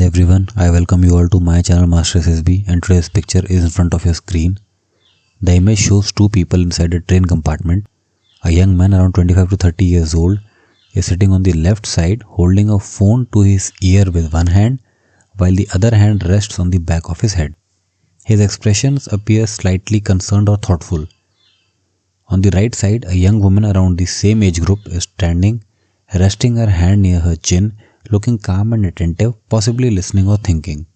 everyone, I welcome you all to my channel Master SSB, and today's picture is in front of your screen. The image shows two people inside a train compartment. A young man around 25 to 30 years old is sitting on the left side holding a phone to his ear with one hand while the other hand rests on the back of his head. His expressions appear slightly concerned or thoughtful. On the right side, a young woman around the same age group is standing, resting her hand near her chin, looking calm and attentive, possibly listening or thinking.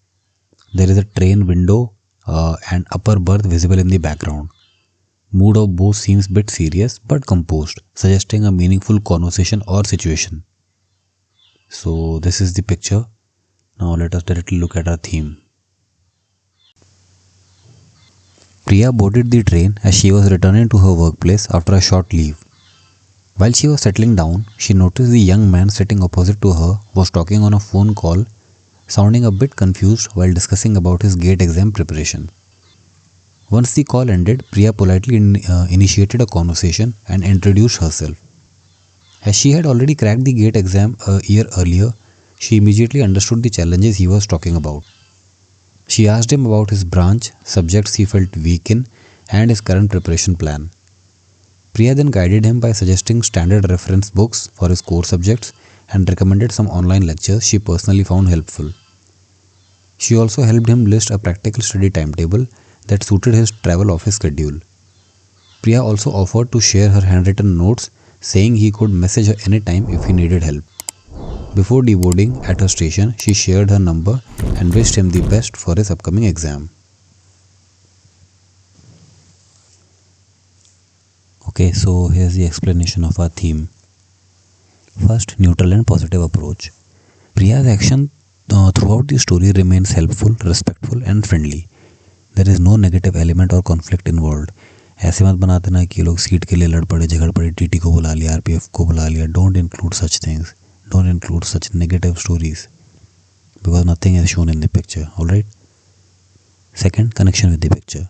There is a train window and upper berth visible in the background. Mood of both seems bit serious but composed, suggesting a meaningful conversation or situation. So this is the picture. Now let us directly look at our theme. Priya boarded the train as she was returning to her workplace after a short leave. While she was settling down, she noticed the young man sitting opposite to her was talking on a phone call, sounding a bit confused while discussing about his GATE exam preparation. Once the call ended, Priya politely initiated a conversation and introduced herself. As she had already cracked the GATE exam a year earlier, she immediately understood the challenges he was talking about. She asked him about his branch, subjects he felt weak in, and his current preparation plan. Priya then guided him by suggesting standard reference books for his core subjects and recommended some online lectures she personally found helpful. She also helped him list a practical study timetable that suited his travel office schedule. Priya also offered to share her handwritten notes, saying he could message her anytime if he needed help. Before deboarding at her station, she shared her number and wished him the best for his upcoming exam. Okay, so here's the explanation of our theme. First, neutral and positive approach. Priya's action throughout the story remains helpful, respectful and friendly. There is no negative element or conflict involved. ऐसे मत बना देना कि लोग seat के लिए लड़ पड़े, झगड़ पड़े, टीटी को बुला लिया, आरपीएफ को बुला लिया. Don't include such things. Don't include such negative stories because nothing is shown in the picture. Alright? Second, connection with the picture.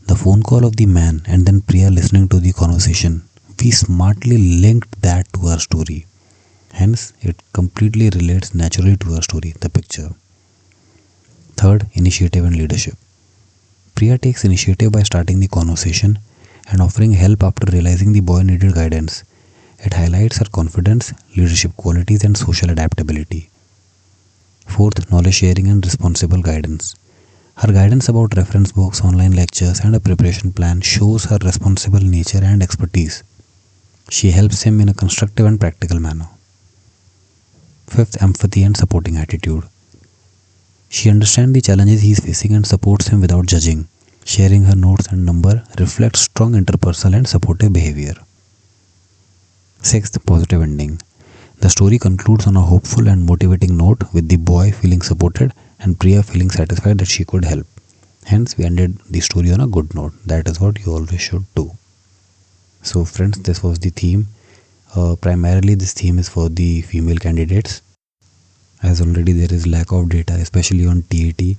The phone call of the man and then Priya listening to the conversation. We smartly linked that to our story. Hence, it completely relates naturally to our story, the picture. Third, initiative and leadership. Priya takes initiative by starting the conversation and offering help after realizing the boy needed guidance. It highlights her confidence, leadership qualities and social adaptability. Fourth, knowledge sharing and responsible guidance. Her guidance about reference books, online lectures and a preparation plan shows her responsible nature and expertise. She helps him in a constructive and practical manner. Fifth, empathy and supporting attitude. She understands the challenges he is facing and supports him without judging. Sharing her notes and number reflects strong interpersonal and supportive behavior. Sixth, positive ending. The story concludes on a hopeful and motivating note with the boy feeling supported and Priya feeling satisfied that she could help. Hence, we ended the story on a good note. That is what you always should do. So friends, this was the theme. Primarily this theme is for the female candidates, as already there is lack of data, especially on TAT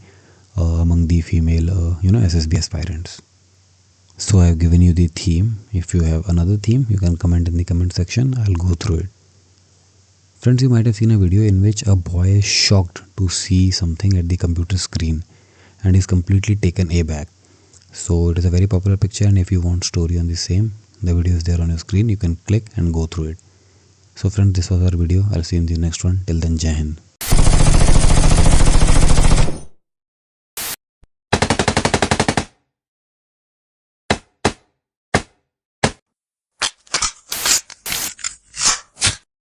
among the female SSB aspirants. So I have given you the theme. If you have another theme, you can comment in the comment section. I'll go through it. Friends, you might have seen a video in which a boy is shocked to see something at the computer screen and is completely taken aback. So it is a very popular picture, and if you want story on the same, the video is there on your screen. You can click and go through it. So friends, this was our video. I'll see you in the next one. Till then, Jai Hind.